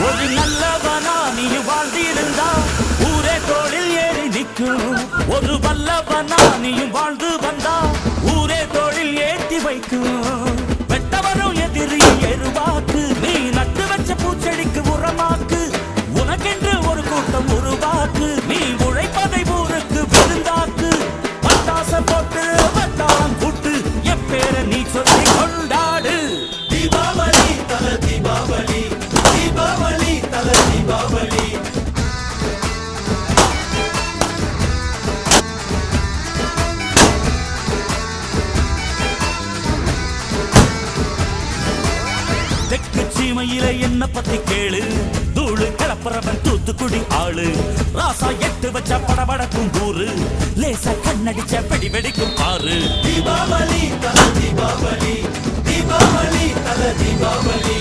ஒரு நல்லவனா நீ வாழ்ந்திருந்தா ஊரே தோளில் ஏறி நிற்கும். ஒரு வல்லவனா நீயும் வாழ்ந்து வந்தா ஊரே தோளில் ஏற்றி வைக்கும். வெட்டவரும் எதிரி எருவாக்கு, நீ நட்டு வச்ச பூச்செடிக்கு உரமாக்கு. உனக்கென்று ஒரு கூட்டம் உருவாக்கு, நீ உழைப்பதை ஊருக்கு விருந்தாக்கு. பட்டாச போட்டு வட்டாரம் கூட்டு எப்பேர நீ சொல்லி கொண்டாடு. தீபாவளி தல தீபாவளி, தீபாவளி தல தீபாவளி. தெற்கு சீமையில என்ன பத்தி கேளு, தூளு கிளப்புறவன் தூத்துக்குடி ஆளு. ராசா எட்டு வச்ச படபடக்கும் ஊரு, லேசா கண்ணடிச்ச வெடி வெடிக்கும் பாரு. தீபாவளி தல தீபாவளி, தீபாவளி தல தீபாவளி.